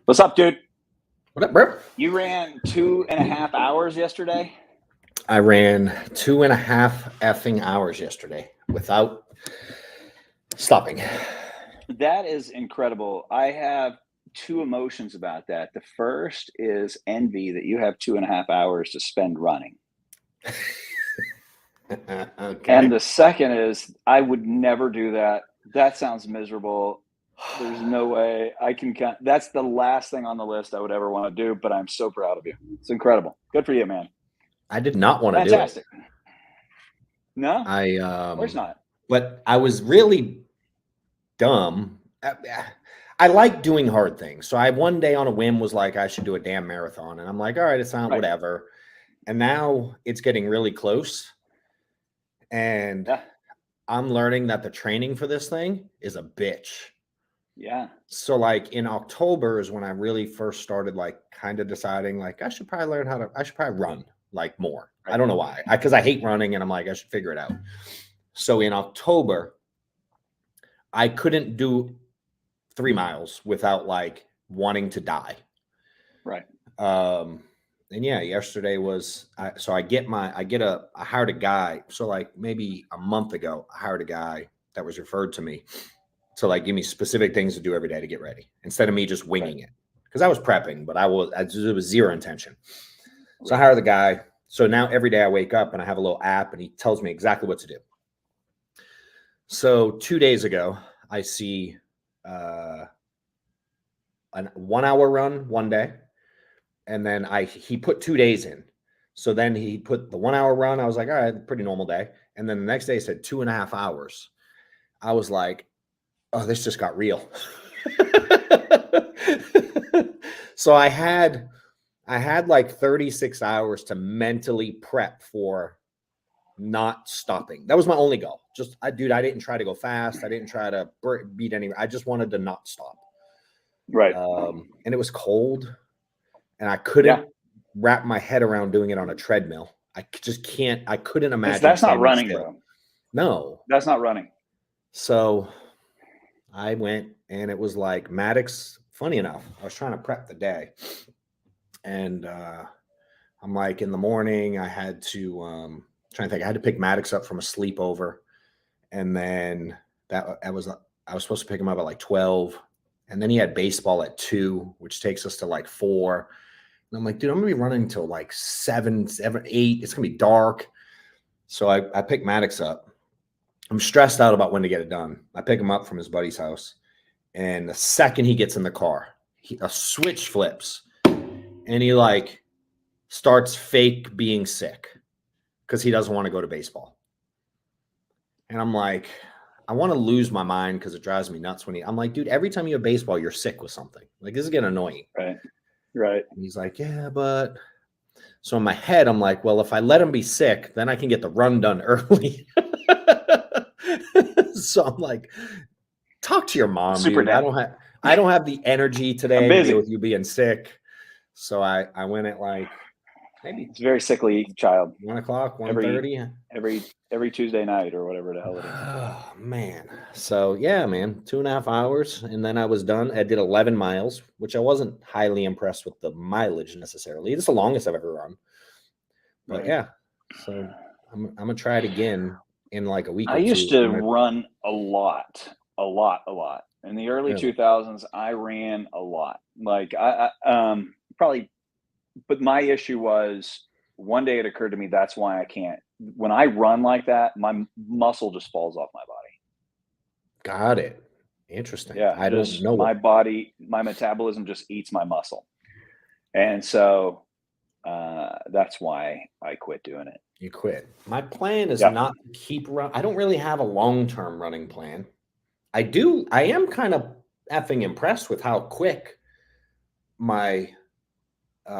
What's up, dude? What up, bro? You ran 2.5 hours yesterday? I ran 2.5 effing hours yesterday without stopping. That is incredible. I have two emotions about that. The first is envy that you have 2.5 hours to spend running. Okay. And the second is I would never do that. That sounds miserable. There's no way I can count. That's the last thing on the list I would ever want to do, but I'm so proud of you. It's incredible. Good for you, man. I did not want to do it. Fantastic. No? Of course not. But I was really dumb. I like doing hard things. So I one day on a whim was like, I should do a damn marathon. And I'm like, all right, it's not whatever. And now it's getting really close. And I'm learning that the training for this thing is a bitch. Yeah. So like in October is when I really first started like kind of deciding like I should probably run like more. Right. I don't know why. Because I hate running and I'm like, I should figure it out. So in October, I couldn't do 3 miles without like wanting to die. Right. And yeah, yesterday was I hired a guy. So like maybe a month ago, I hired a guy that was referred to me to like give me specific things to do every day to get ready instead of me just winging it. Because I was prepping, but it was zero intention. So I hired the guy. So now every day I wake up and I have a little app and he tells me exactly what to do. So 2 days ago, I see a 1 hour run one day. And then he put 2 days in. So then he put the 1 hour run. I was like, all right, pretty normal day. And then the next day he said 2.5 hours. I was like, oh, this just got real. So I had like 36 hours to mentally prep for not stopping. That was my only goal. I didn't try to go fast. I didn't try to beat any. I just wanted to not stop. Right. And it was cold. And I couldn't wrap my head around doing it on a treadmill. I just can't. I couldn't imagine. That's not running, bro. No. That's not running. So I went and it was like Maddox. Funny enough, I was trying to prep the day. And I'm like in the morning, I had to I had to pick Maddox up from a sleepover. And then I was supposed to pick him up at like 12. And then he had baseball at 2, which takes us to like 4. And I'm like, dude, I'm going to be running until like 7, 8. It's going to be dark. So I picked Maddox up. I'm stressed out about when to get it done. I pick him up from his buddy's house. And the second he gets in the car, a switch flips. And he like starts fake being sick because he doesn't want to go to baseball. And I'm like, I want to lose my mind because it drives me nuts I'm like, dude, every time you have baseball, you're sick with something. Like, this is getting annoying. Right. And he's like, yeah, but. So in my head, I'm like, well, if I let him be sick, then I can get the run done early. So I'm like, talk to your mom, dude. I don't have the energy today to deal with you being sick. So I went at like maybe it's a very sickly child. 1 o'clock, 1:30. Every Tuesday night or whatever the hell it is. Oh man. So yeah, man, 2.5 hours. And then I was done. I did 11 miles, which I wasn't highly impressed with the mileage necessarily. It's the longest I've ever run. But yeah. So I'm gonna try it again in like a week. I used to run a lot. In the early 2000s, I ran a lot. Like I probably, but my issue was one day it occurred to me that's why I can't when I run like that, my muscle just falls off my body. Got it. Interesting. Yeah, I don't just know my what body, my metabolism just eats my muscle. And so that's why I quit doing it. you quit. My plan is Yeah. not to keep run. I don't really have a long-term running plan. I am kind of effing impressed with how quick my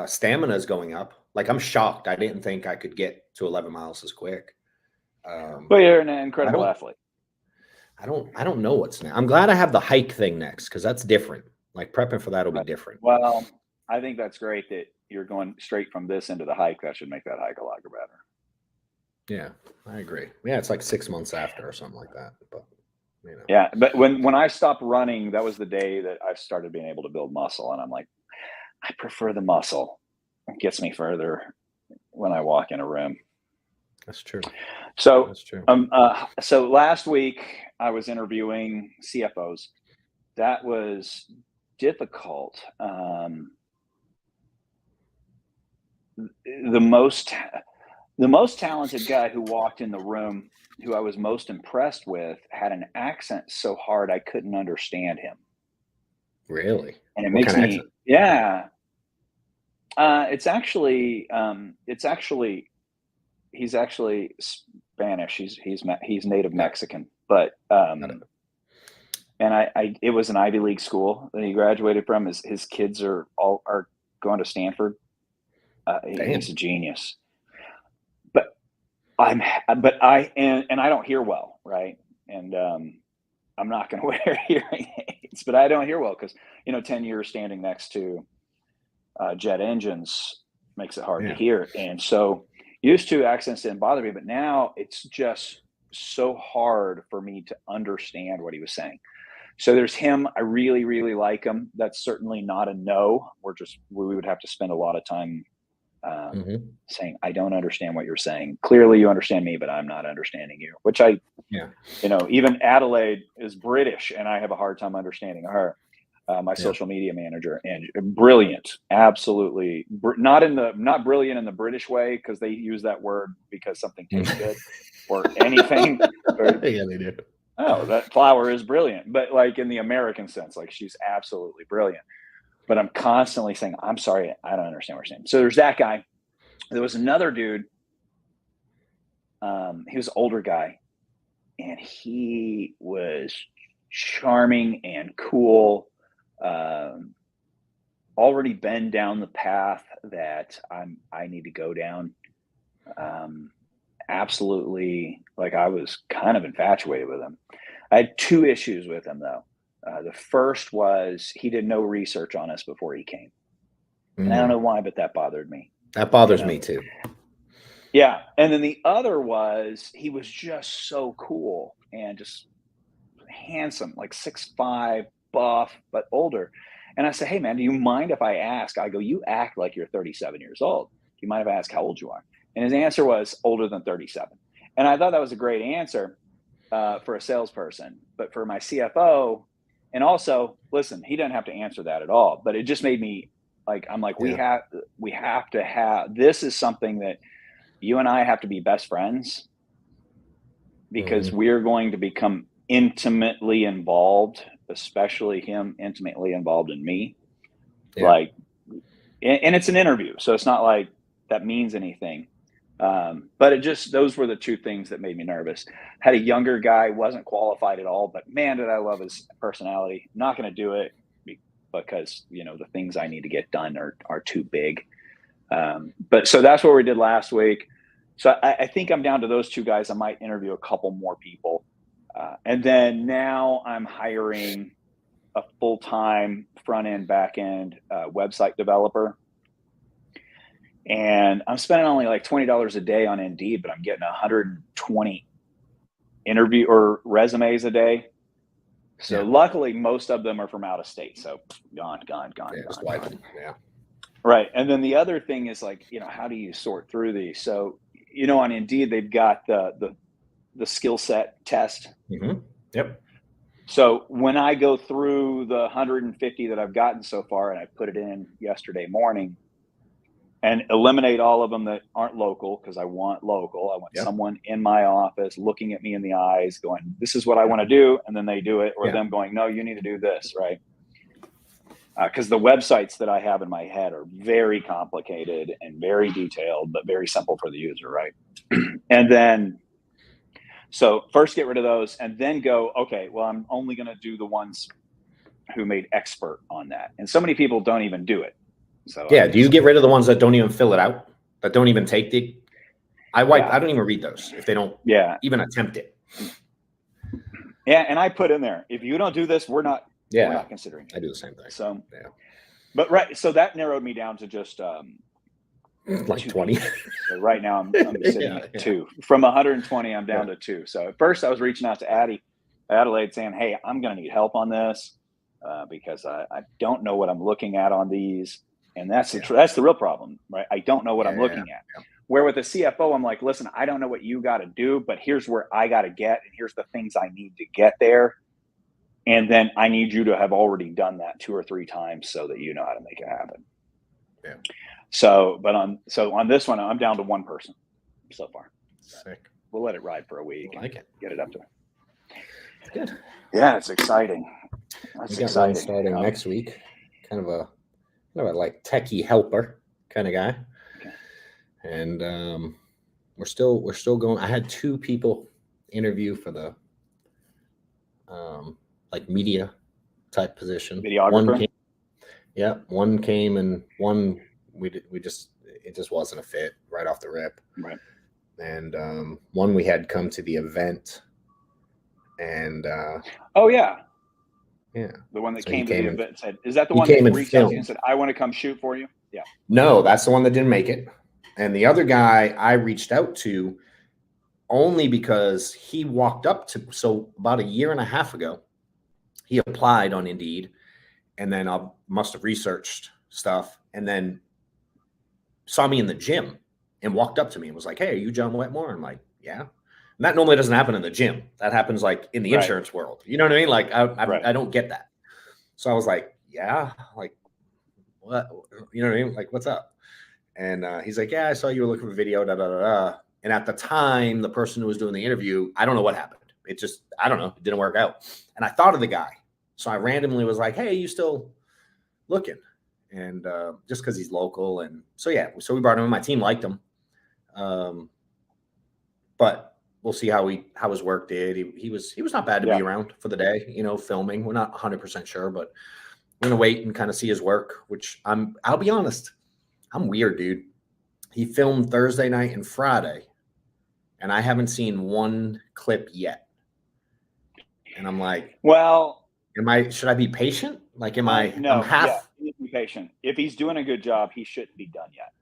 stamina is going up. Like, I'm shocked. I didn't think I could get to 11 miles as quick. Well, you're an incredible don't- athlete. I don't know what's next. I'm glad I have the hike thing next, because that's different. Like, prepping for that will be Right. different. Well, I think that's great that you're going straight from this into the hike. That should make that hike a lot better. Yeah, I agree. Yeah, it's like 6 months after or something like that. But Yeah, but when I stopped running, that was the day that I started being able to build muscle, and I'm like, I prefer the muscle. It gets me further when I walk in a room. that's true. So, That's true. so last week I was interviewing CFOs. That was difficult. The most talented guy who walked in the room, who I was most impressed with, had an accent so hard I couldn't understand him. Really? And it What makes kind of me, accent? yeah. It's actually he's actually Spanish. He's native Mexican, but Got it. and it was an Ivy League school that he graduated from. His kids are going to Stanford. Damn. He's a genius. But I don't hear well, right? And I'm not going to wear hearing aids, but I don't hear well because 10 years standing next to jet engines makes it hard to Yeah. hear. And so used to accents didn't bother me, but now it's just so hard for me to understand what he was saying. So there's him. I really, really like him. That's certainly not a no. We would have to spend a lot of time saying, I don't understand what you're saying. Clearly you understand me, but I'm not understanding you, which even Adelaide is British and I have a hard time understanding her. My social media manager, and brilliant, absolutely not brilliant in the British way because they use that word because something tastes good or anything. Yeah, they do. Oh, that flower is brilliant, but like in the American sense, like she's absolutely brilliant. But I'm constantly saying, I'm sorry, I don't understand what you're saying. So there's that guy. There was another dude. He was an older guy, and he was charming and cool. Already been down the path that I need to go down. Absolutely, like I was kind of infatuated with him. I had two issues with him though. The first was he did no research on us before he came, and I don't know why, but that bothered me. That bothers me too. Yeah, and then the other was he was just so cool and just handsome, like 6'5", buff, but older. And I said, hey, man, do you mind if I ask? I go, you act like you're 37 years old. Do you mind if I ask how old you are? And his answer was older than 37. And I thought that was a great answer for a salesperson. But for my CFO, and also, listen, he doesn't have to answer that at all. But it just made me I'm like, we have to have, this is something that you and I have to be best friends because we're going to become intimately involved, especially him intimately involved in me. Yeah. And it's an interview, so it's not like that means anything. But those were the two things that made me nervous. Had a younger guy, wasn't qualified at all, but man, did I love his personality. I'm not going to do it because, the things I need to get done are too big. But so that's what we did last week. So I think I'm down to those two guys. I might interview a couple more people. And then now I'm hiring a full-time front-end, back-end website developer. And I'm spending only like $20 a day on Indeed, but I'm getting 120 interview or resumes a day. So luckily, most of them are from out of state. So gone. Yeah. Right. And then the other thing is how do you sort through these? So, on Indeed, they've got the skill set test. Mm-hmm. Yep. So when I go through the 150 that I've gotten so far, and I put it in yesterday morning, and eliminate all of them that aren't local, because I want local. I want someone in my office looking at me in the eyes going, this is what I want to do. And then they do it, or them going, no, you need to do this, right? Because the websites that I have in my head are very complicated and very detailed, but very simple for the user, right? And then, so first get rid of those, and then go, okay, well, I'm only going to do the ones who made expert on that. And so many people don't even do it. So yeah, do you get rid of the ones that don't even fill it out, that don't even take the? I don't even read those if they don't even attempt it. Yeah, and I put in there, if you don't do this, we're not considering it. I do the same thing. So but so that narrowed me down to just like 20. So right now I'm sitting at 2. From 120, I'm down to 2. So at first I was reaching out to Adelaide saying, hey, I'm going to need help on this because I don't know what I'm looking at on these. And that's the real problem, right? I don't know what I'm looking at. Yeah. Where with a CFO, I'm like, listen, I don't know what you got to do, but here's where I got to get, and here's the things I need to get there. And then I need you to have already done that 2 or 3 times so that you know how to make it happen. Yeah. So, but on this one, I'm down to 1 person so far. Sick. We'll let it ride for a week. I like it. Get it up to. Good. Yeah, it's exciting. That's exciting. Starting next week. Kind of a like techie helper kind of guy. Okay. And we're still going. I had 2 people interview for the like media type position. Videographer. One came and one it just wasn't a fit right off the rip. Right. And one we had come to the event, and the one that came to the event and said, is that the one that reached out to you and said, I want to come shoot for you? Yeah. No, that's the one that didn't make it. And the other guy I reached out to only because he walked up to, so about 1.5 years ago, he applied on Indeed, and then I must have researched stuff, and then saw me in the gym and walked up to me and was like, hey, are you John Wetmore? I'm like, yeah. And that normally doesn't happen in the gym. That happens like in the insurance world. You know what I mean? Like I don't get that. So I was like, yeah, like what? You know what I mean? Like, what's up? And he's like, yeah, I saw you were looking for video, da, da, da, da. And at the time, the person who was doing the interview, I don't know what happened. It just, I don't know. It didn't work out. And I thought of the guy. So I randomly was like, hey, you still looking? And just because he's local. And so, so we brought him in. My team liked him. But we'll see how his work did. He was not bad to be around for the day, filming. We're not 100% sure, but we're going to wait and kind of see his work, which I'll be honest. I'm weird, dude. He filmed Thursday night and Friday, and I haven't seen 1 clip yet. And I'm like, well, should I be patient? Like, no, I'm half. You need to be patient. If he's doing a good job, he shouldn't be done yet.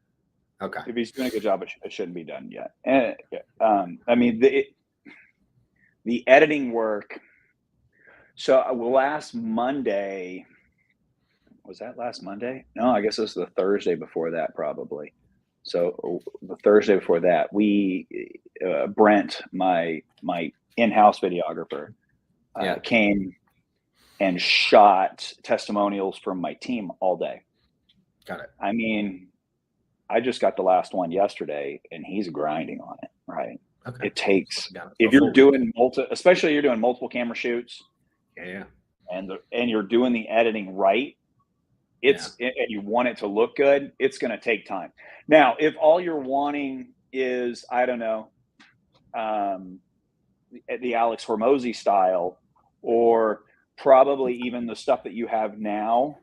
Okay. If he's doing a good job, it shouldn't be done yet. And I mean, the editing work. So last Monday, was that last Monday? No, I guess it was the Thursday before that, probably. So the Thursday before that, Brent, my in-house videographer, came and shot testimonials from my team all day. Got it. I mean, I just got the last one yesterday, and he's grinding on it. Right. Okay. It takes if you're doing especially you're doing multiple camera shoots. Yeah. And you're doing the editing right. And you want it to look good. It's going to take time. Now, if all you're wanting is, I don't know, the Alex Hormozy style, or probably even the stuff that you have now.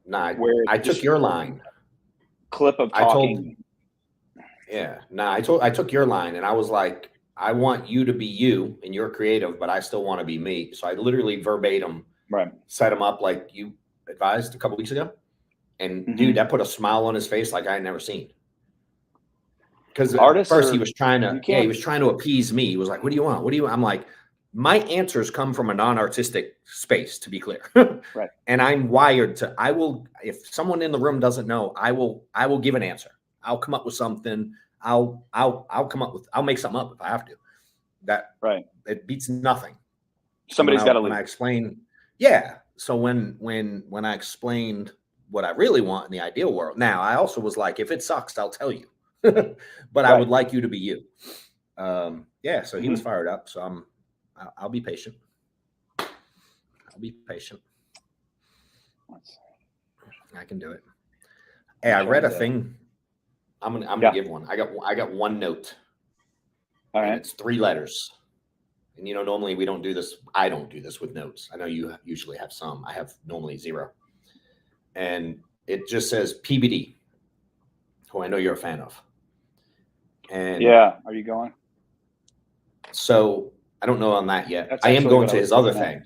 Nah, I took your line. Clip of talking. I took your line, and I was like, I want you to be you and you're creative, but I still want to be me. So I literally verbatim set him up like you advised a couple weeks ago. And dude, that put a smile on his face like I had never seen. Because at first he was trying to appease me. He was like, what do you want? What do you want? I'm like, my answers come from a non-artistic space, to be clear. Right. And I'm wired to, if someone in the room doesn't know, I will give an answer. I'll come up with something. I'll make something up if I have to. It beats nothing. Somebody's got to leave. When I explain, so when I explained what I really want in the ideal world. Now, I also was like, if it sucks, I'll tell you, but I would like you to be you. Yeah. So he was fired up. So I'll be patient. I'll be patient. I can do it. Hey, I read a thing. I'm gonna give one. I got one note. All right. It's 3 letters. And normally we don't do this. I don't do this with notes. I know you usually have some. I have normally 0. And it just says PBD, who I know you're a fan of. And yeah, are you going? So I don't know on that yet. That's I am going what to I his was other looking at. thing.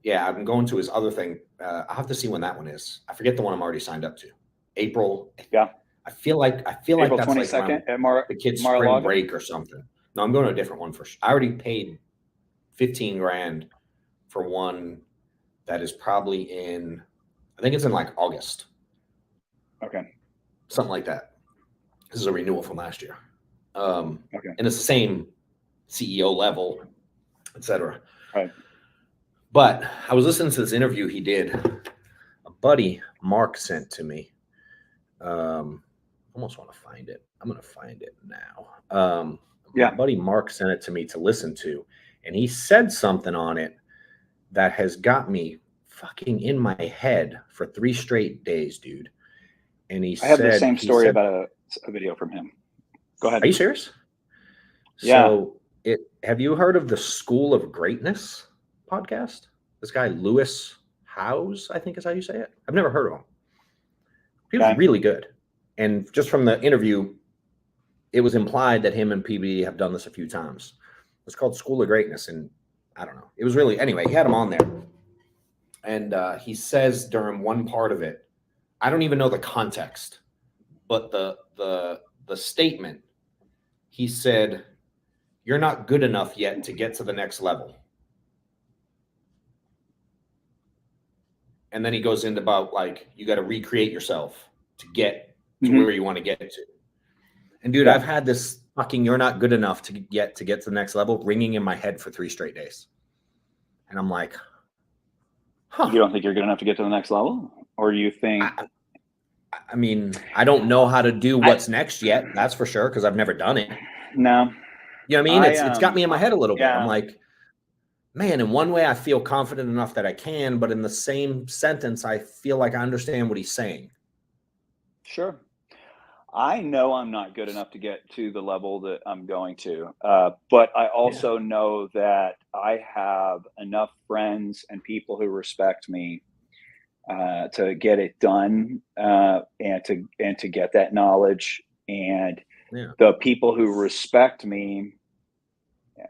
Yeah, I'm going to his other thing. I'll have to see when that one is. I forget the one I'm already signed up to. April. Yeah. I feel like April that's 22nd like at the kids' spring break or something. No, I'm going to a different one first. I already paid 15 grand for one that is probably in, I think it's in like August. Okay. Something like that. This is a renewal from last year. Okay. And it's the same CEO level, etc. Right. But I was listening to this interview he did. A buddy, Mark, sent to me. Almost want to find it. I'm going to find it now. My buddy Mark sent it to me to listen to, and he said something on it that has got me fucking in my head for 3 straight days, dude. And I have the same story about a video from him. Go ahead. Are you serious? Yeah. So have you heard of the School of Greatness podcast? This guy, Lewis Howes, I think is how you say it. I've never heard of him. He was really good. And just from the interview, it was implied that him and PB have done this a few times. It's called School of Greatness. And I don't know. It was really, anyway, he had him on there. And he says during one part of it, I don't even know the context, but the statement, he said, "You're not good enough yet to get to the next level." And then he goes into about like, you got to recreate yourself to get to where you want to get to. And dude, I've had this fucking "you're not good enough to get to the next level" ringing in my head for 3 straight days. And I'm like, You don't think you're good enough to get to the next level? Or you think... I mean, I don't know how to do what's next yet. That's for sure, because I've never done it. No. You know what I mean? It's got me in my head a little bit. I'm like, man, in one way I feel confident enough that I can, but in the same sentence, I feel like I understand what he's saying. Sure. I know I'm not good enough to get to the level that I'm going to, but I also know that I have enough friends and people who respect me to get it done and to get that knowledge. And the people who respect me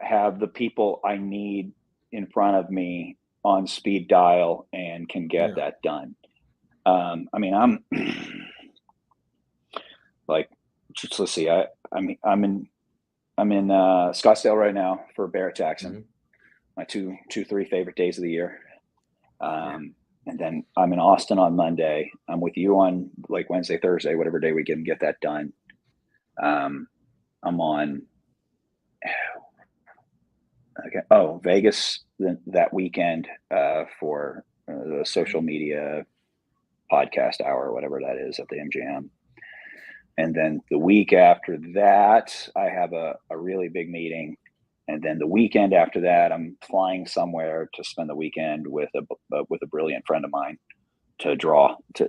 have the people I need in front of me on speed dial and can get that done. I mean, I'm like, let's see. I'm in Scottsdale right now for Barrett Jackson. My 3 favorite days of the year. And then I'm in Austin on Monday. I'm with you on like Wednesday, Thursday, whatever day we can get that done. I'm on Vegas that weekend for the social media podcast hour, whatever that is, at the MGM. And then the week after that, I have a really big meeting. And then the weekend after that, I'm flying somewhere to spend the weekend with a brilliant friend of mine to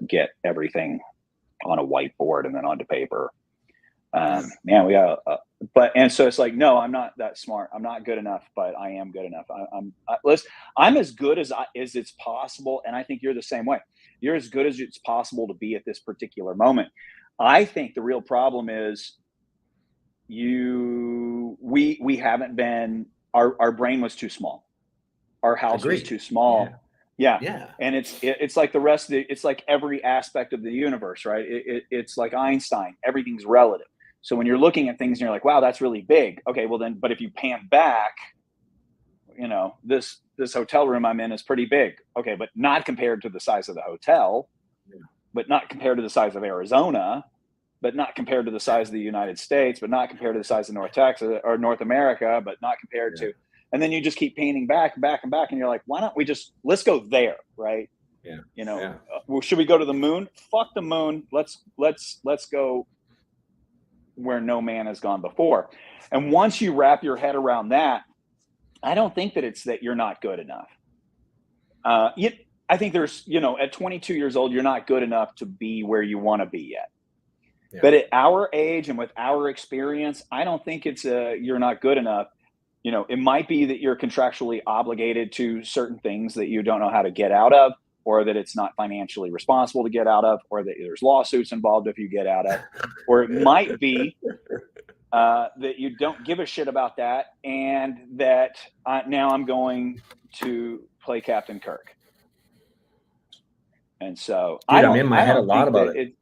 get everything on a whiteboard and then onto paper. Man, we got and so it's like, no, I'm not that smart. I'm not good enough, but I am good enough. I'm as good as it's possible. And I think you're the same way. You're as good as it's possible to be at this particular moment. I think the real problem is we haven't been, our brain was too small. Our house was too small. Yeah. And it's like the rest of it's like every aspect of the universe, right? It's like Einstein, everything's relative. So when you're looking at things and you're like, wow, that's really big. Okay, well then, but if you pan back, this hotel room I'm in is pretty big. Okay, but not compared to the size of the hotel, but not compared to the size of Arizona, but not compared to the size of the United States, but not compared to the size of North Texas or North America, but not compared to, and then you just keep painting back and back and back. And you're like, why not let's go there. Right. Yeah. You know, Yeah. well, should we go to the moon? Fuck the moon. Let's go where no man has gone before. And once you wrap your head around that, I don't think that it's that you're not good enough. I think there's, at 22 years old, you're not good enough to be where you want to be yet. Yeah. But at our age and with our experience, I don't think it's you're not good enough. It might be that you're contractually obligated to certain things that you don't know how to get out of, or that it's not financially responsible to get out of, or that there's lawsuits involved if you get out of, or it might be that you don't give a shit about that, and that now I'm going to play Captain Kirk. And so Dude, I'm I in my head a don't lot think about that it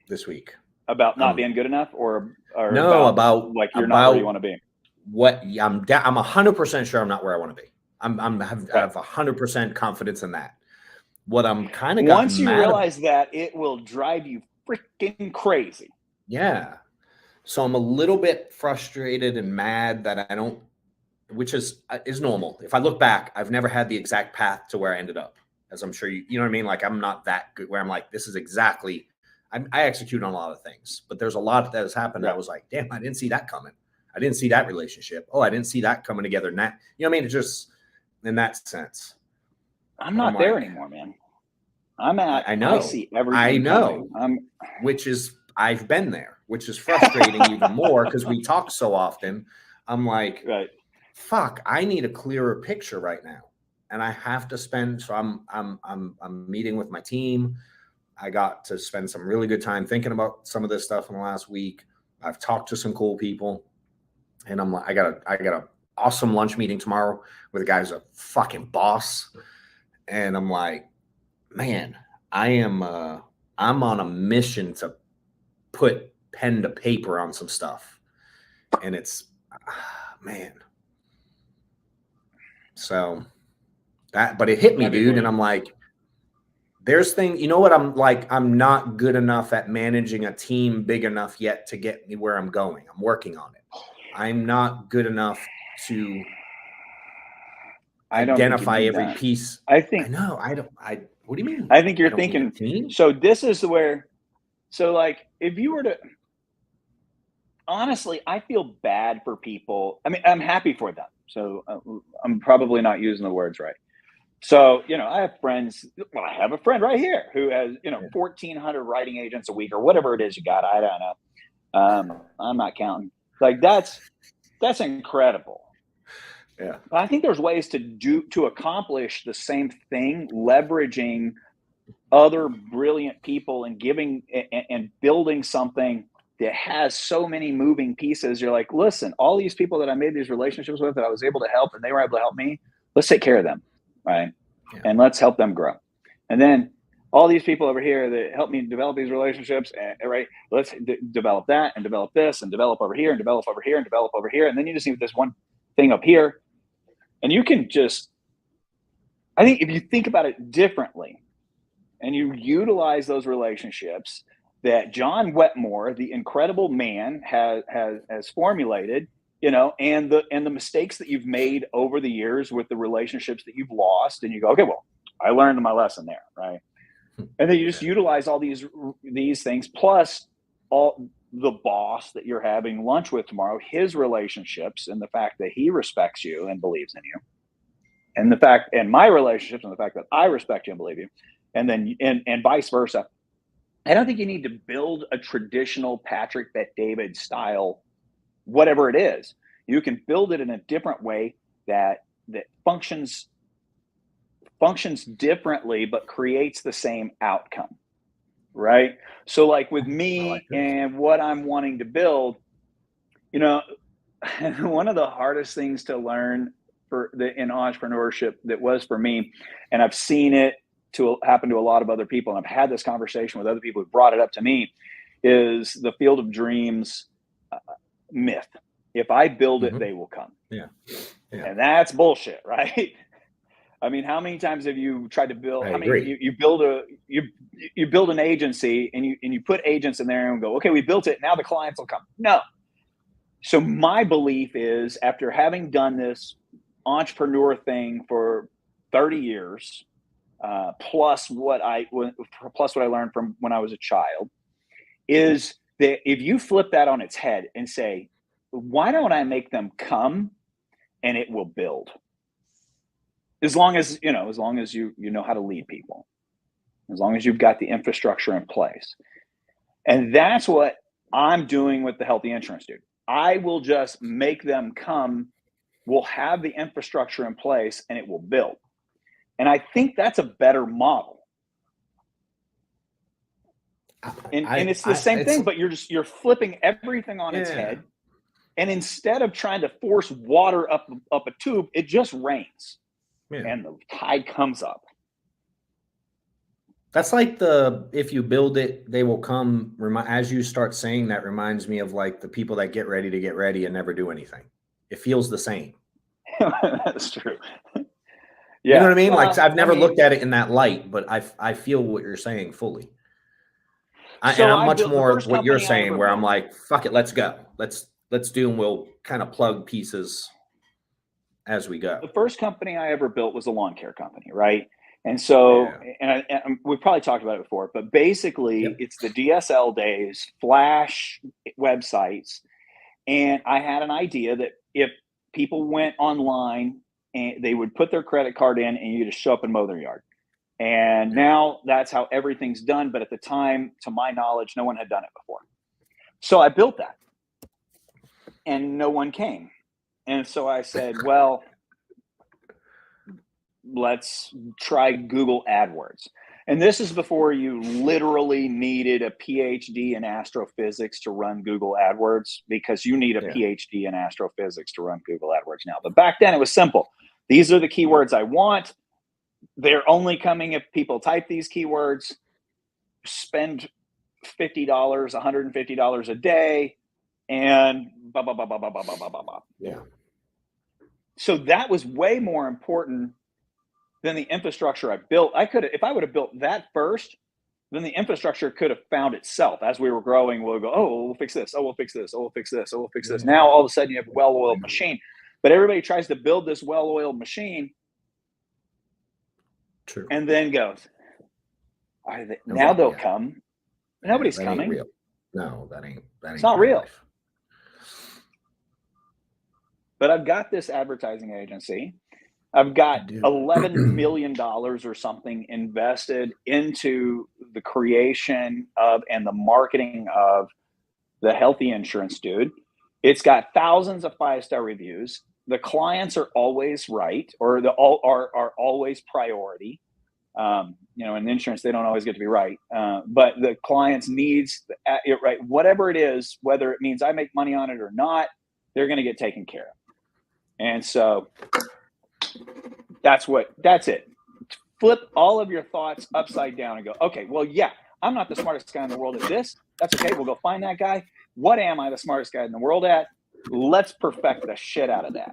this week. about not being good enough, or No, about like you're not where you want to be. What I'm 100% sure I'm not where I want to be. I have 100% confidence in that. What I'm kind of Once gotten you mad realize that, it will drive you freaking crazy. Yeah. So I'm a little bit frustrated and mad that I don't, which is normal. If I look back, I've never had the exact path to where I ended up, as I'm sure you know what I mean? Like, I'm not that good where I'm like, this is exactly, I execute on a lot of things, but there's a lot that has happened. Right. I was like, damn, I didn't see that coming. I didn't see that relationship. Oh, I didn't see that coming together. And that, you know what I mean? It's just in that sense. I'm not there anymore, man. I see everything. I know. Which is, I've been there, which is frustrating even more because we talk so often. I'm like, right. Fuck, I need a clearer picture right now. And I have to spend, so I'm meeting with my team. I got to spend some really good time thinking about some of this stuff in the last week. I've talked to some cool people, and I'm like, I got a awesome lunch meeting tomorrow with a guy who's a fucking boss. And I'm like, man, I'm on a mission to put pen to paper on some stuff. And it's, man. So that, but it hit me, dude. And I'm like, there's things, you know what? I'm like, I'm not good enough at managing a team big enough yet to get me where I'm going. I'm working on it. I'm not good enough to identify every piece. I know. What do you mean? I think you're thinking, so this is where, so like, if you were to, honestly, I feel bad for people. I mean, I'm happy for them. So I'm probably not using the words right. So, I have friends. Well, I have a friend right here who has, 1,400 writing agents a week or whatever it is you got. I don't know. I'm not counting. Like, that's incredible. Yeah. But I think there's ways to accomplish the same thing, leveraging other brilliant people and giving and building something that has so many moving pieces. You're like, listen, all these people that I made these relationships with that I was able to help and they were able to help me, let's take care of them. Right. Yeah. And let's help them grow. And then all these people over here that help me develop these relationships, right? Let's develop that and develop this and develop over here and develop over here and develop over here. And then you just need this one thing up here. And you can just, I think if you think about it differently and you utilize those relationships that John Wetmore, the incredible man, has formulated, and the mistakes that you've made over the years with the relationships that you've lost, and you go, okay, well, I learned my lesson there, right? And then you just utilize all these things, plus all the boss that you're having lunch with tomorrow, his relationships, and the fact that he respects you and believes in you, and my relationships, and the fact that I respect you and believe you, and then and vice versa. I don't think you need to build a traditional Patrick Bet-David style, whatever it is. You can build it in a different way that functions differently, but creates the same outcome, right? So like with me and what I'm wanting to build, one of the hardest things to learn in entrepreneurship that was for me, and I've seen it happen to a lot of other people, and I've had this conversation with other people who brought it up to me, is the field of dreams myth. If I build it, they will come. Yeah. And that's bullshit, right? I mean, how many times have you tried to build? You build an agency and you put agents in there and go, okay, we built it. Now the clients will come. No. So my belief is, after having done this entrepreneur thing for 30 years, plus what I learned from when I was a child, is that if you flip that on its head and say, why don't I make them come and it will build? As long as you know how to lead people, as long as you've got the infrastructure in place. And that's what I'm doing with the healthy insurance dude. I will just make them come. We'll have the infrastructure in place and it will build. And I think that's a better model. And it's the same thing, but you're flipping everything on its head. And instead of trying to force water up a tube, it just rains. Yeah. And the tide comes up. That's like if you build it, they will come. As you start saying that, reminds me of like the people that get ready and never do anything. It feels the same. That's true. Yeah. You know what I mean? Well, like I've never looked at it in that light, but I feel what you're saying fully. And I'm much more what you're saying, where I'm like, fuck it, let's go. Let's do, and we'll kind of plug pieces as we go. The first company I ever built was a lawn care company, right? And so, and we've probably talked about it before, but basically it's the DSL days, flash websites. And I had an idea that if people went online and they would put their credit card in and you just show up and mow their yard. And now that's how everything's done. But at the time, to my knowledge, no one had done it before. So I built that and no one came. And so I said, well, let's try Google AdWords. And this is before you literally needed a PhD in astrophysics to run Google AdWords, because you need a PhD in astrophysics to run Google AdWords now. But back then it was simple. These are the keywords I want. They're only coming if people type these keywords. Spend $50, $150 a day, and blah, blah, blah, blah, blah, blah, blah, blah, blah. Yeah. So that was way more important than the infrastructure I built. If I would have built that first, then the infrastructure could have found itself. As we were growing, we'll go, oh, we'll fix this. Oh, we'll fix this. Oh, we'll fix this. Oh, we'll fix this. Now, all of a sudden, you have a well-oiled machine. But everybody tries to build this well-oiled machine. True. And then goes, now they'll come. Nobody's coming. Real. No, that ain't it's not real. Life. But I've got this advertising agency. I've got $11 million or something invested into the creation of and the marketing of the healthy insurance dude. It's got thousands of 5-star reviews. The clients are always right, or are always priority. In insurance, they don't always get to be right. But the client's needs, right, whatever it is, whether it means I make money on it or not, they're going to get taken care of. And so that's it. Flip all of your thoughts upside down and go, okay, well, yeah, I'm not the smartest guy in the world at this. That's okay. We'll go find that guy. What am I the smartest guy in the world at? Let's perfect the shit out of that.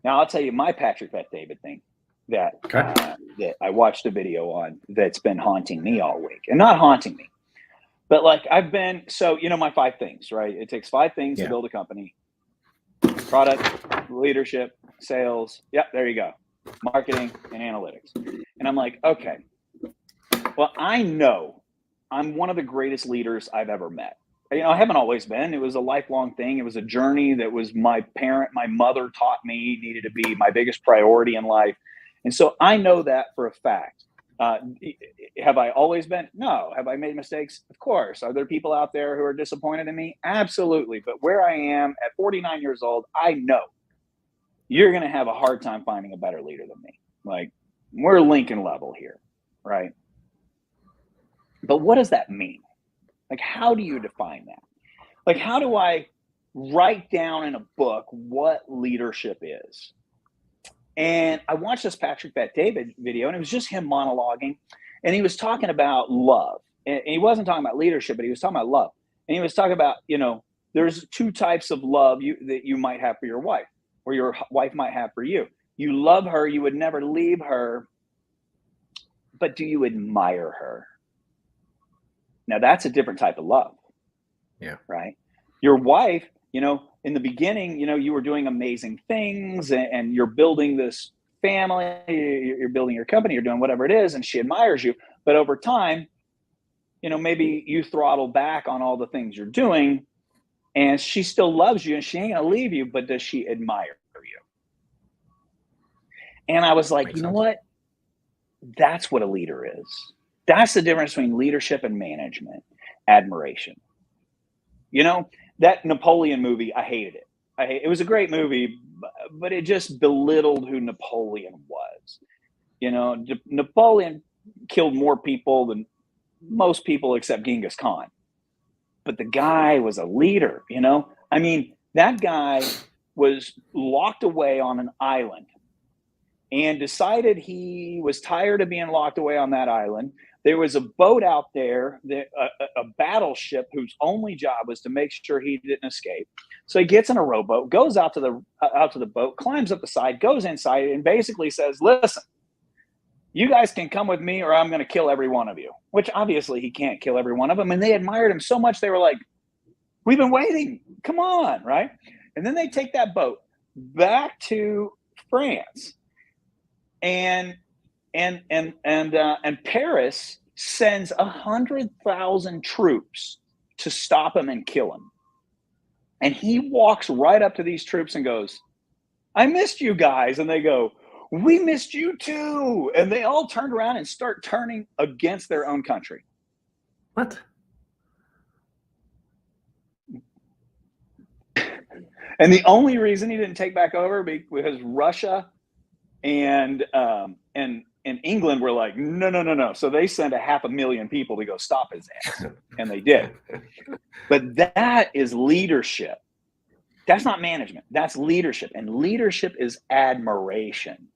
Now, I'll tell you my Patrick Bet-David thing that I watched a video on that's been haunting me all week. And not haunting me, but like my 5 things, right? It takes 5 things to build a company: product, leadership, sales. Yep, there you go. Marketing and analytics. And I'm like, okay, well, I know I'm one of the greatest leaders I've ever met. I haven't always been. It was a lifelong thing. It was a journey that was my mother taught me needed to be my biggest priority in life. And so I know that for a fact. Have I always been? No. Have I made mistakes? Of course. Are there people out there who are disappointed in me? Absolutely. But where I am at 49 years old, I know you're going to have a hard time finding a better leader than me. Like, we're Lincoln level here, right? But what does that mean? Like, how do you define that? Like, how do I write down in a book what leadership is? And I watched this Patrick Bet-David video, and it was just him monologuing. And he was talking about love. And he wasn't talking about leadership, but he was talking about love. And he was talking about, there's 2 types of love that you might have for your wife, or your wife might have for you. You love her. You would never leave her. But do you admire her? Now, that's a different type of love. Yeah. Right. Your wife, in in the beginning, you were doing amazing things, and you're building this family, you're building your company, you're doing whatever it is, and she admires you. But over time, maybe you throttle back on all the things you're doing, and she still loves you and she ain't gonna leave you, but does she admire you? And I was like, Makes you know sense. what? That's what a leader is. That's the difference between leadership and management. Admiration. That Napoleon movie, I hated it. It was a great movie, but it just belittled who Napoleon was. Napoleon killed more people than most people except Genghis Khan. But the guy was a leader, I mean, that guy was locked away on an island and decided he was tired of being locked away on that island. There was a boat out there, a battleship whose only job was to make sure he didn't escape. So he gets in a rowboat, goes out to the boat, climbs up the side, goes inside, and basically says, "Listen, you guys can come with me or I'm going to kill every one of you," which obviously he can't kill every one of them. And they admired him so much. They were like, "We've been waiting. Come on." Right. And then they take that boat back to France, and Paris sends 100,000 troops to stop him and kill him. And he walks right up to these troops and goes, "I missed you guys." And they go, "We missed you too." And they all turned around and start turning against their own country. What? And the only reason he didn't take back over because Russia and England were like, no. So they sent 500,000 people to go stop his ass, and they did. But that is leadership. That's not management. That's leadership, and leadership is admiration,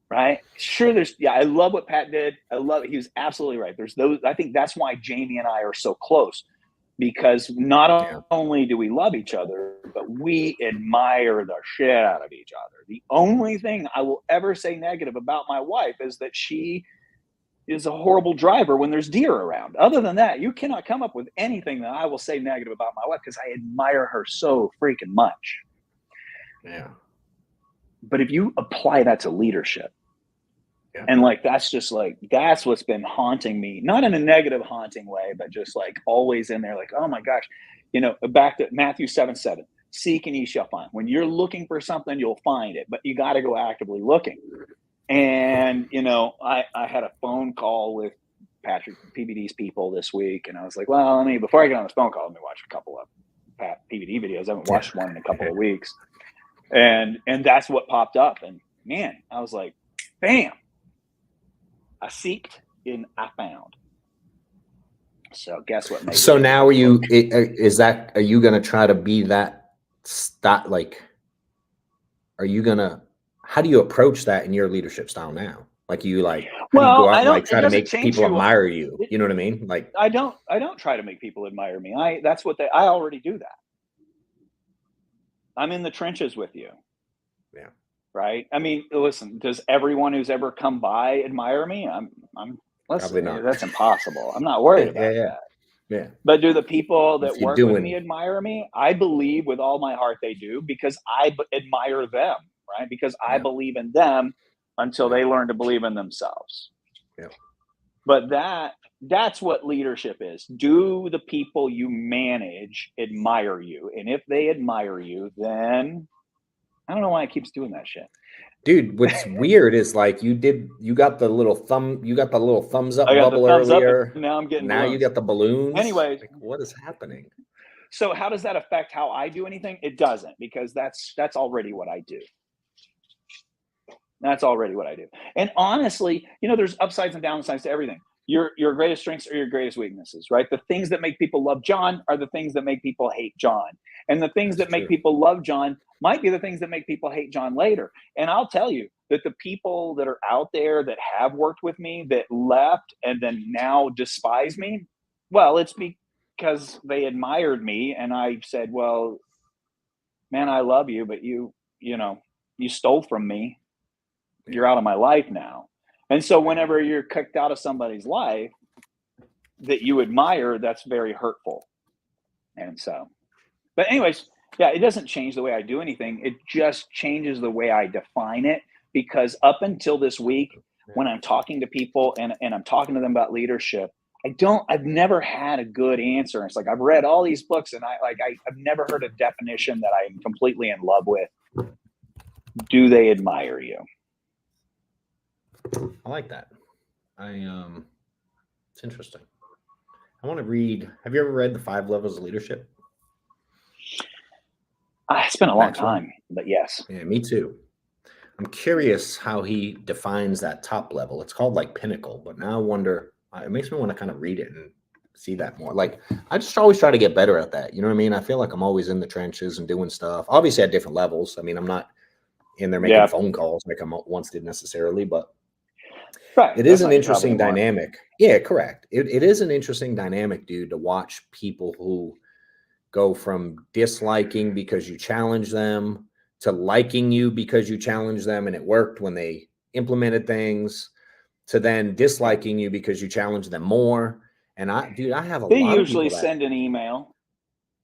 right? Sure, I love what Pat did. I love it. He was absolutely right. There's those. I think that's why Jamie and I are so close, because not only do we love each other, but we admire the shit out of each other. The only thing I will ever say negative about my wife is that she is a horrible driver when there's deer around. Other than that, you cannot come up with anything that I will say negative about my wife, because I admire her so freaking much. Yeah. But if you apply that to leadership, and that's what's been haunting me, not in a negative haunting way, but just always in there, oh my gosh, back to Matthew 7:7, seek and ye shall find. When you're looking for something, you'll find it, but you got to go actively looking. And, I had a phone call with Patrick, PBD's people this week. And I was like, well, before I get on this phone call, let me watch a couple of PBD videos. I haven't watched one in a couple of weeks. And that's what popped up. And man, I was like, bam, I seeked and I found. So guess what? So now are you going to try to be that how do you approach that in your leadership style now? How do you go out and try to make people admire you? You know what I mean? I don't try to make people admire me. I already do that. I'm in the trenches with you. Yeah. Right. Listen, does everyone who's ever come by admire me? Probably not. That's impossible. I'm not worried about that. Yeah. But do the people that work with me admire me? I believe with all my heart they do, because I admire them, right? Because I believe in them until they learn to believe in themselves. Yeah. But that's what leadership is. Do the people you manage admire you? And if they admire you, then I don't know why it keeps doing that shit. Dude, what's weird is you got the little thumbs up bubble earlier. Now I'm getting balloons. You got the balloons. Anyways, what is happening? So how does that affect how I do anything? It doesn't, because that's already what I do. That's already what I do. And honestly, there's upsides and downsides to everything. Your greatest strengths are your greatest weaknesses, right? The things that make people love John are the things that make people hate John. And the things that make people love John might be the things that make people hate John later. And I'll tell you that the people that are out there that have worked with me that left and then now despise me, well, it's because they admired me. And I said, well, man, I love you, but you stole from me. You're out of my life now. And so whenever you're kicked out of somebody's life that you admire, that's very hurtful. And so, but anyways, Yeah, it doesn't change the way I do anything. It just changes the way I define it, because up until this week, when I'm talking to people and I'm talking to them about leadership, I've never had a good answer. It's like I've read all these books and I've never heard a definition that I'm completely in love with. Do they admire you? I like that. It's interesting. I want to read. Have you ever read The 5 Levels of Leadership? It's been a long Maxwell? time, but yes. Yeah, me too. I'm curious how he defines that top level. It's called like pinnacle, but now I wonder, it makes me want to kind of read it and see that more. Like, I just always try to get better at that. You know what I mean? I feel like I'm always in the trenches and doing stuff, obviously at different levels. I mean, I'm not in there making phone calls like I once did necessarily, but it is an interesting dynamic. Yeah, correct. It is an interesting dynamic, dude, to watch people who go from disliking because you challenge them to liking you because you challenged them and it worked when they implemented things, to then disliking you because you challenged them more. And I have a lot of people. They usually send an email.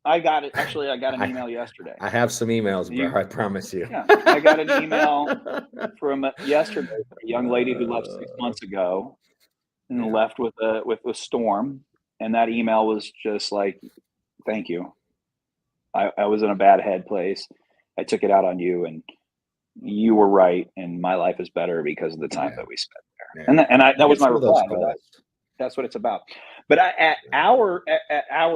I got it. Actually, I got an email yesterday. I have some emails, bro. I promise you. Yeah, I got an email from yesterday, a young lady who left 6 months ago and left with a storm. And that email was just like, thank you. I was in a bad head place. I took it out on you, and you were right, and my life is better because of the time that we spent there. Yeah. That was my reply. That's what it's about. But at our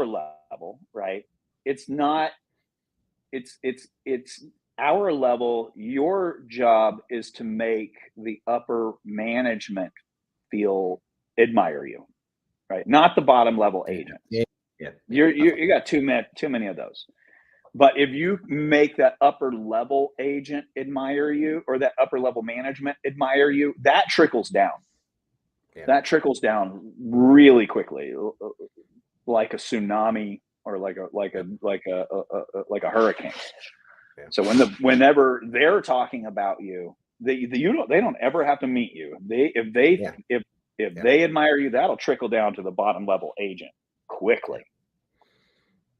level, right? It's not. It's our level. Your job is to make the upper management admire you, right? Not the bottom level agent. Yeah. You got too many of those. But if you make that upper level agent admire you, or that upper level management admire you, that trickles down. Yeah. That trickles down really quickly, like a tsunami or like a hurricane. Yeah. So whenever they're talking about you, they don't ever have to meet you. If they admire you, that'll trickle down to the bottom level agent quickly.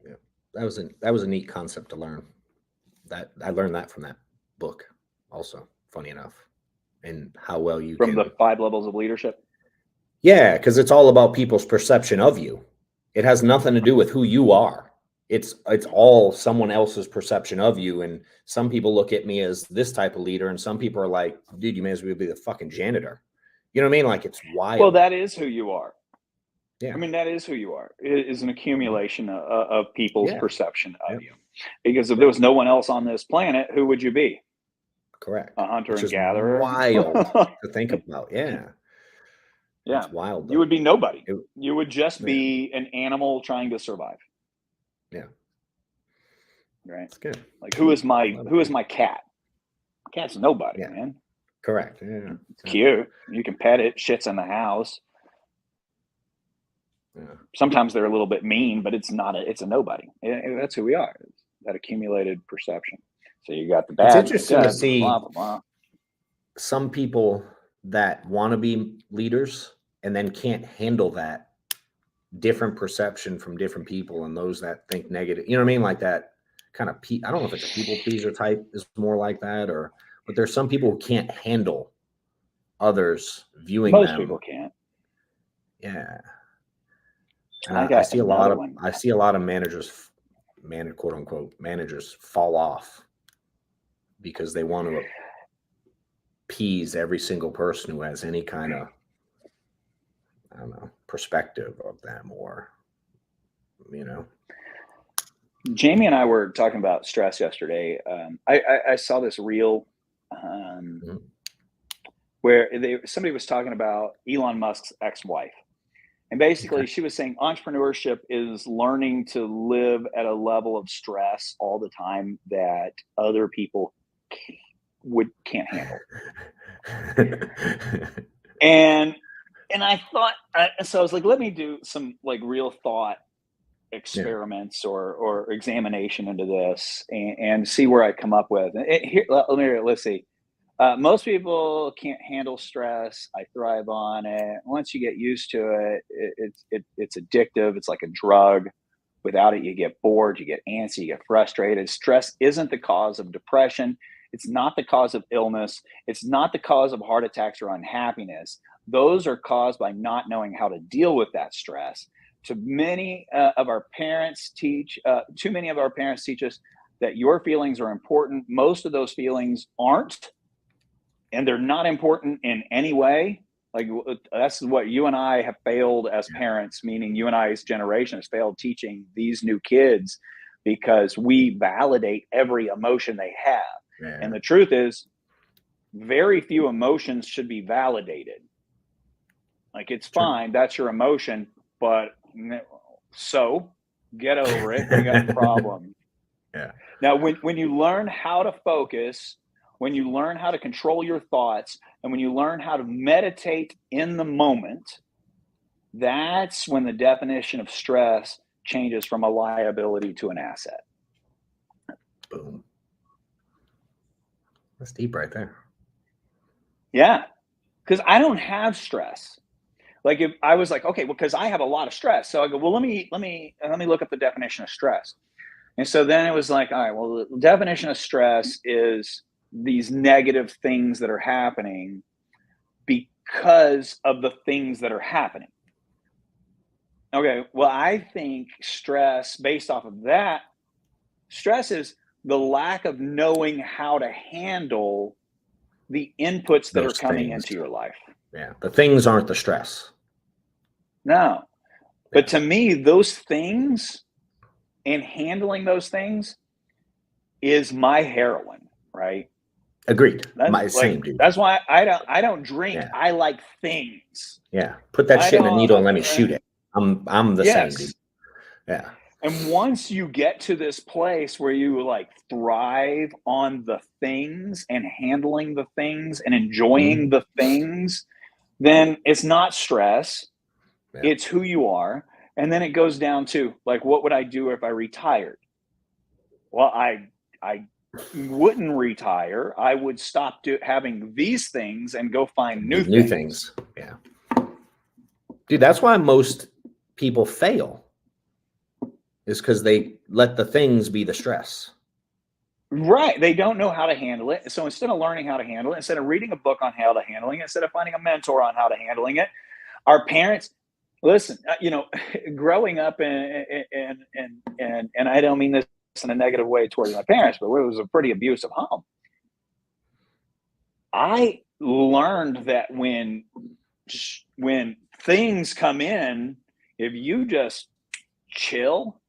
Yeah. That was a neat concept to learn. That I learned that from that book also, funny enough, and how well you from the 5 levels of leadership. Yeah, because it's all about people's perception of you. It has nothing to do with who you are. It's all someone else's perception of you. And some people look at me as this type of leader, and some people are like, dude, you may as well be the fucking janitor. You know what I mean? Like, it's wild. Well, that is who you are. Yeah. I mean, that is who you are. It is an accumulation of people's perception of you. Because if there was no one else on this planet, who would you be? Correct. A hunter and gatherer. Wild to think about. Yeah. Yeah. It's wild. Though. You would be nobody. You would just be an animal trying to survive. Yeah. Right. That's good. Like, who is my cat? Cat's nobody, man. Correct. Yeah. It's cute. You can pet it. Shit's in the house. Yeah. Sometimes they're a little bit mean, but it's a nobody. That's who we are. It's that accumulated perception. So you got the bad. It's interesting to see some people that want to be leaders and then can't handle that different perception from different people, and those that think negative. You know what I mean? Like that kind of I don't know if it's a people pleaser type is more like that, but there's some people who can't handle others viewing them. Most people can't. Yeah. And I see a lot of managers, quote unquote managers, fall off because they want to appease every single person who has any kind of, I don't know, perspective of them, or, you know. Jamie and I were talking about stress yesterday. I saw this reel where somebody was talking about Elon Musk's ex-wife. And basically, she was saying entrepreneurship is learning to live at a level of stress all the time that other people can't handle. and I thought, so I was like, let me do some like real thought experiments or examination into this and see where I come up with. Let's see. Most people can't handle stress. I thrive on it. Once you get used to it, it's addictive. It's like a drug Without it, you get bored, you get antsy, you get frustrated. Stress isn't the cause of depression. It's not the cause of illness. It's not the cause of heart attacks or unhappiness. Those are caused by not knowing how to deal with that stress. Too many of our parents teach us that your feelings are important. Most of those feelings aren't, and they're not important in any way. Like, that's what you and I have failed as parents, meaning you and I's generation has failed teaching these new kids, because we validate every emotion they have. Yeah. And the truth is, very few emotions should be validated. Like, it's fine, that's your emotion, but so get over it. We got a problem. Yeah. Now, when you learn how to focus, when you learn how to control your thoughts, and when you learn how to meditate in the moment, that's when the definition of stress changes from a liability to an asset. Boom. That's deep right there. Yeah. Because I don't have stress. Like, if I was like, okay, well, because I have a lot of stress. So I go, well, let me look up the definition of stress. And so then it was like, all right, well, the definition of stress is these negative things that are happening because of the things that are happening. Okay, well, I think stress, based off of that, stress is the lack of knowing how to handle the inputs that are coming into your life. Yeah, the things aren't the stress. No. But to me, those things and handling those things is my heroin, right? Agreed. Same, dude. That's why I don't drink. Yeah. I like things. Yeah. Put that shit in a needle and let me shoot it. I'm the same, dude. Yeah. And once you get to this place where you like thrive on the things and handling the things and enjoying the things, then it's not stress. Yeah. It's who you are. And then it goes down to, like, what would I do if I retired? Well, I wouldn't retire. I would stop having these things and go find new things. Yeah. Dude, that's why most people fail, is because they let the things be the stress. Right. They don't know how to handle it. So instead of learning how to handle it, instead of reading a book on how to handling it, instead of finding a mentor on how to handling it, our parents, listen, growing up and I don't mean this in a negative way towards my parents, but it was a pretty abusive home. I learned that when things come in, if you just chill,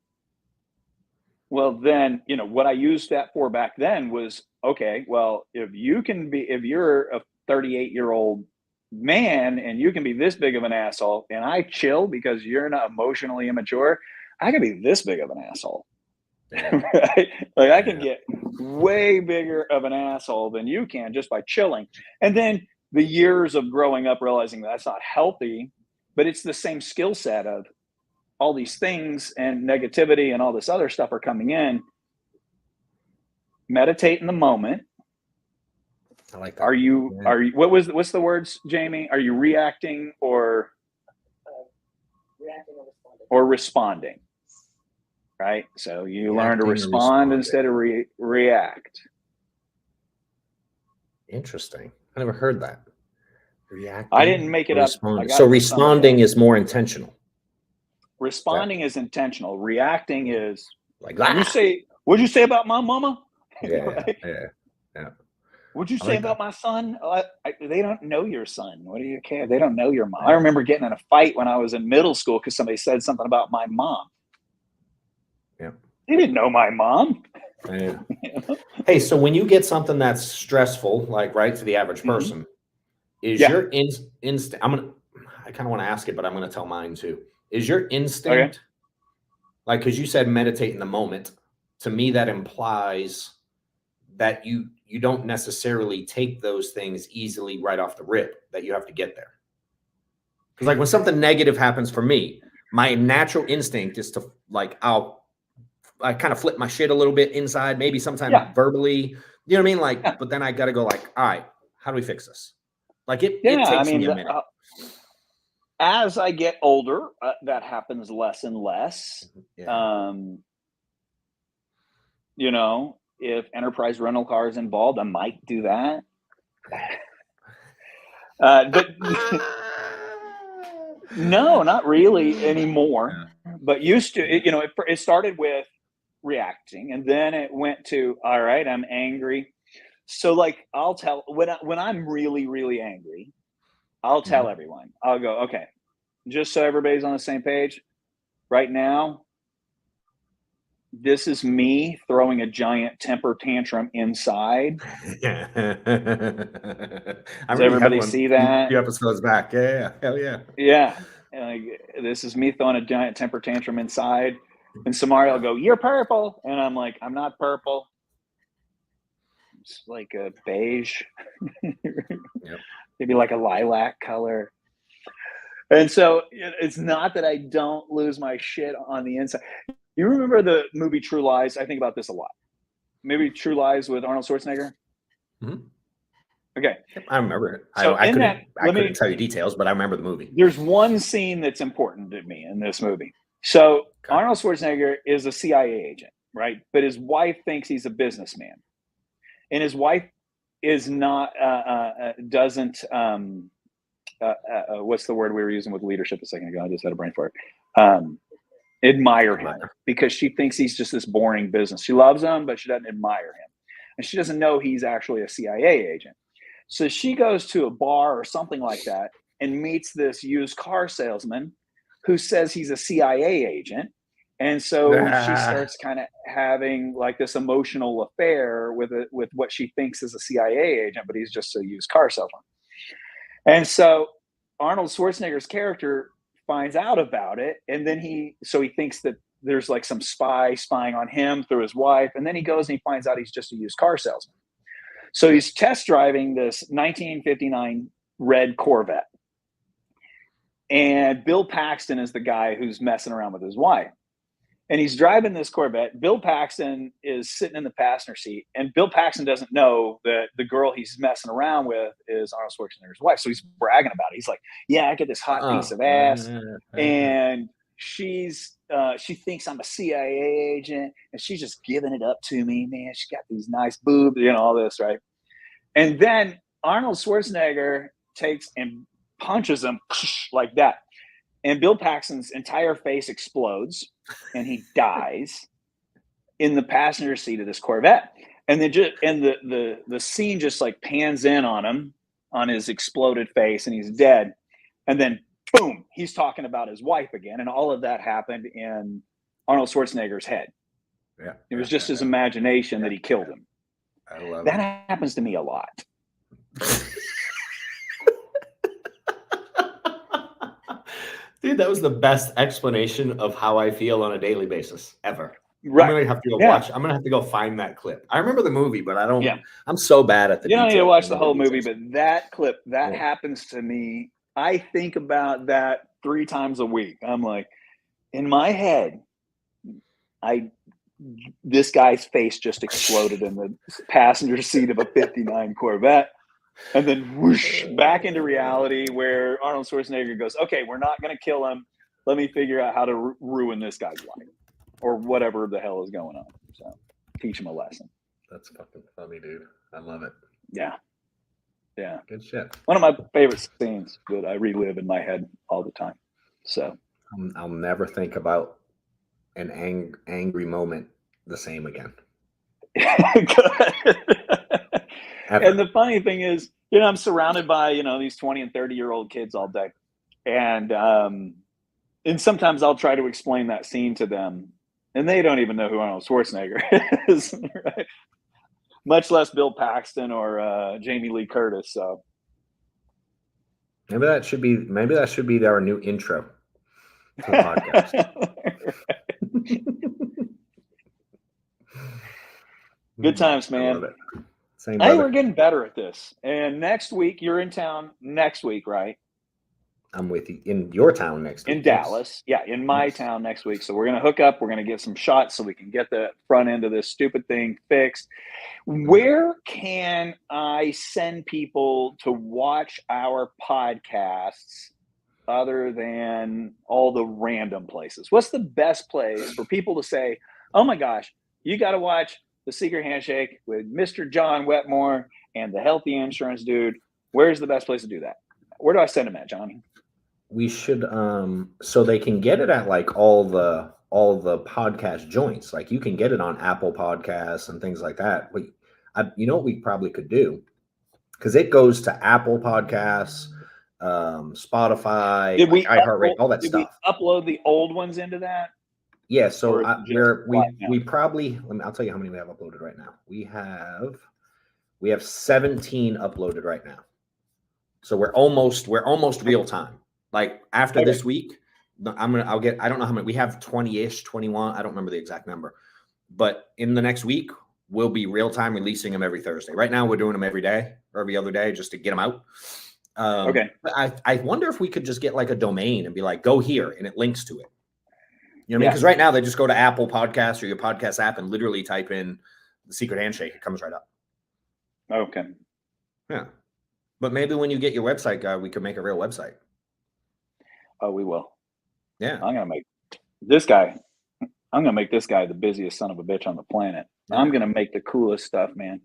well, then, what I used that for back then was, okay, well, if you're a 38-year-old man and you can be this big of an asshole, and I chill because you're not emotionally immature, I can be this big of an asshole. Right? Like, I can get way bigger of an asshole than you can just by chilling. And then the years of growing up realizing that's not healthy, but it's the same skill set of all these things and negativity and all this other stuff are coming in. Meditate in the moment. I like that. Are you what's the words, Jamie? Are you reacting or responding? Right? So you learn to respond instead of react. Interesting. I never heard that. Reacting. I didn't make it up. So responding is more intentional. Responding is intentional. Reacting is like, what'd you say about my mama? Yeah. Right? Yeah. What'd you say about my son? They don't know your son. What do you care? They don't know your mom. I remember getting in a fight when I was in middle school because somebody said something about my mom. Yeah. They didn't know my mom. Yeah. Hey, so when you get something that's stressful, like, right, to the average person, is your instinct, I kind of want to ask it, but I'm going to tell mine too. Is your instinct, like, because you said meditate in the moment, to me that implies that you don't necessarily take those things easily right off the rip, that you have to get there. Because, like, when something negative happens for me, my natural instinct is to, like, I kind of flip my shit a little bit inside, maybe sometimes verbally, you know what I mean? Like, but then I got to go, like, all right, how do we fix this? Like, it takes me a minute. as I get older, that happens less and less. Yeah. You know, if enterprise rental car is involved, I might do that. But no, not really anymore. But used to, you know, it started with reacting, and then it went to, all right, I'm angry. So like, I'll tell when I'm really, really angry, I'll tell Mhm. everyone. I'll go, okay, just so everybody's on the same page. Right now, this is me throwing a giant temper tantrum inside. Yeah. I Does remember you had everybody one see a that? few episodes back. Yeah, yeah. Hell yeah. Yeah. Like, this is me throwing a giant temper tantrum inside. And Samari will Yeah. go, "You're purple." And I'm like, "I'm not purple. It's like a beige, Yep. maybe like a lilac color." And so it's not that I don't lose my shit on the inside. You remember the movie True Lies? I think about this a lot. Maybe True Lies with Arnold Schwarzenegger. Mhm. Okay. Yep, I remember it. So I in that, couldn't tell you details, but I remember the movie. there's one scene that's important to me in this movie. So Okay. Arnold Schwarzenegger is a CIA agent, right? But his wife thinks he's a businessman, and his wife is not doesn't what's the word we were using with leadership a second ago? I just had a brain fart. Um, admire him Admire. because she thinks he's just this boring business. She loves him, but she doesn't admire him, and she doesn't know he's actually a CIA agent. So she goes to a bar or something like that and meets this used car salesman who says he's a CIA agent. And so she Ah, starts kind of having like this emotional affair with it, with what she thinks is a CIA agent, but he's just a used car salesman. And so Arnold Schwarzenegger's character finds out about it, and then he thinks that there's like some spy spying on him through his wife, and then he goes and he finds out he's just a used car salesman. So he's test driving this 1959 red Corvette. And Bill Paxton is the guy who's messing around with his wife. And he's driving this Corvette. Bill Paxton is sitting in the passenger seat. And Bill Paxton doesn't know that the girl he's messing around with is Arnold Schwarzenegger's wife. So he's bragging about it. He's like, yeah, I get this hot piece oh. of ass. And she thinks I'm a CIA agent. And she's just giving it up to me, man. She got these nice boobs, you know, all this, right? And then Arnold Schwarzenegger takes and punches him like that. And Bill Paxton's entire face explodes and he dies in the passenger seat of this Corvette. And then the scene just like pans in on him, on his exploded face, and he's dead. And then boom, he's talking about his wife again. And all of that happened in Arnold Schwarzenegger's head. Yeah. It was just his imagination that he killed him. I love That it. happens to me a lot. Dude, that was the best explanation of how I feel on a daily basis ever. Right. I'm gonna have to go Yeah. watch. I'm gonna have to go find that clip. I remember the movie, but I don't. Yeah. I'm so bad at the You don't need to detail. watch the remember whole movie, details. but that clip, that Yeah. happens to me. I think about that 3 times a week. I'm like, in my head, this guy's face just exploded in the passenger seat of a 59 Corvette. And then whoosh, back into reality where Arnold Schwarzenegger goes, okay, we're not going to kill him. Let me figure out how to ruin this guy's life or whatever the hell is going on. So teach him a lesson. That's fucking funny, dude. I love it. Yeah. Yeah. Good shit. One of my favorite scenes that I relive in my head all the time. So I'll never think about an angry moment the same again. And the funny thing is, you know, I'm surrounded by, you know, these 20 and 30-year-old kids all day. And sometimes I'll try to explain that scene to them and they don't even know who Arnold Schwarzenegger is, right? Much less Bill Paxton or Jamie Lee Curtis. So maybe that should be our new intro to the podcast. Good times, man. I love it. Same, hey, brother. we're getting better at this. And next week, you're in town next week, right? I'm with you in your town next week. In Dallas. Yeah, in my town next week. So we're going to hook up. We're going to get some shots so we can get the front end of this stupid thing fixed. Where can I send people to watch our podcasts other than all the random places? What's the best place for people to say, oh my gosh, you got to watch The Secret Handshake with Mr. John Wetmore and the Healthy Insurance Dude? Where's the best place to do that? Where do I send them at, Johnny? We should so they can get it at like all the podcast joints. Like you can get it on Apple Podcasts and things like that. You know what we probably could do? Because it goes to Apple Podcasts, Spotify, Did like iHeartRadio, all that did stuff. we upload the old ones into that? Yeah, so Or we probably, I'll tell you how many we have uploaded right now. We have 17 uploaded right now. So we're almost real time. Like after this week, I don't know how many we have, 20-ish, 21. I don't remember the exact number. But in the next week, we'll be real time releasing them every Thursday. Right now, we're doing them every day or every other day just to get them out. Okay. But I wonder if we could just get like a domain and be like, go here, and it links to it. You know what I mean? Because right now they just go to Apple Podcasts or your podcast app and literally type in The Secret Handshake. It comes right up. Okay. Yeah. But maybe when you get your website guy, we could make a real website. Oh, we will. Yeah. I'm going to make this guy the busiest son of a bitch on the planet. Yeah. I'm going to make the coolest stuff, man.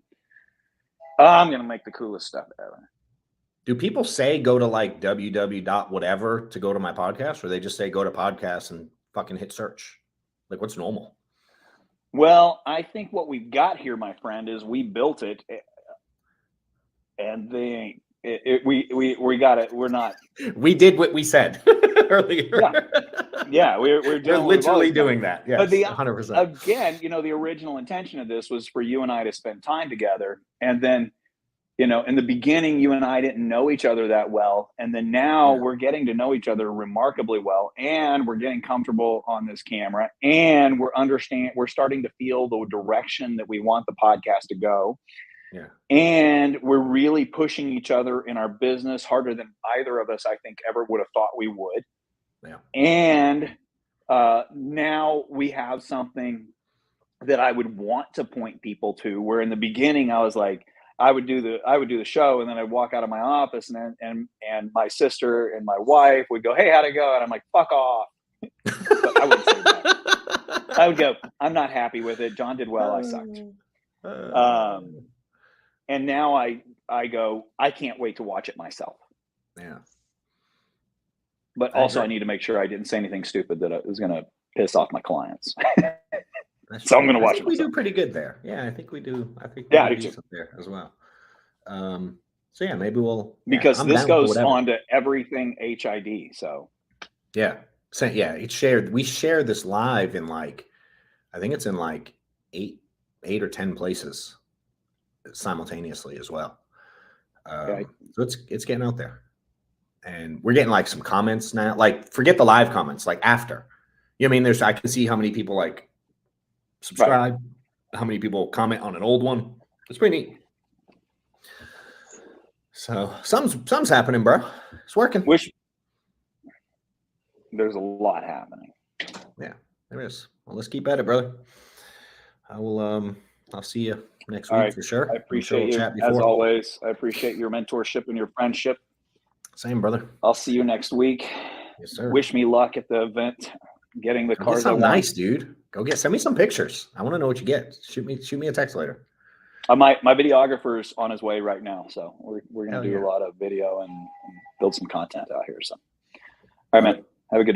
I'm going to make the coolest stuff ever. Do people say go to like www.whatever to go to my podcast, or they just say go to podcast and fucking hit search? Like what's normal? Well, I think what we've got here, my friend, is we built it and we got it. We're not. We did what we said earlier. Yeah, we're literally doing that. Yes, but 100%. Again, the original intention of this was for you and I to spend time together, and then, in the beginning, you and I didn't know each other that well, and then now we're getting to know each other remarkably well, and we're getting comfortable on this camera, and we're starting to feel the direction that we want the podcast to go. Yeah. And we're really pushing each other in our business harder than either of us, I think, ever would have thought we would. Yeah. And now we have something that I would want to point people to, where in the beginning I was like, I would do the show, and then I'd walk out of my office, and my sister and my wife would go, "Hey, how'd it go?" And I'm like, "Fuck off." But I wouldn't say that. I would go, "I'm not happy with it. John did well. I sucked." And now I go, I can't wait to watch it myself. Yeah. But also I need to make sure I didn't say anything stupid that was going to piss off my clients. So I'm going to watch it. We do pretty good there. Yeah, I think we do. I do decent there as well. So yeah, maybe we'll, because this goes on to everything HID. So yeah. So yeah, it's shared. We share this live in I think it's in 8 or 10 places simultaneously as well. So it's getting out there, and we're getting some comments now. Forget the live comments, after. You know what I mean? I can see how many people subscribe, how many people comment on an old one. It's pretty neat. So something's happening, bro. It's working. There's a lot happening. Yeah, there is. Well, let's keep at it, brother. I'll see you next week for sure. I appreciate you as always. I appreciate your mentorship and your friendship. Same, brother. I'll see you next week. Yes, sir. Wish me luck at the event. Getting the cars. Sounds nice, dude. Send me some pictures. I want to know what you get. Shoot me a text later. My videographer's on his way right now, so we're gonna do a lot of video and build some content out here. So, all right, man. Have a good day.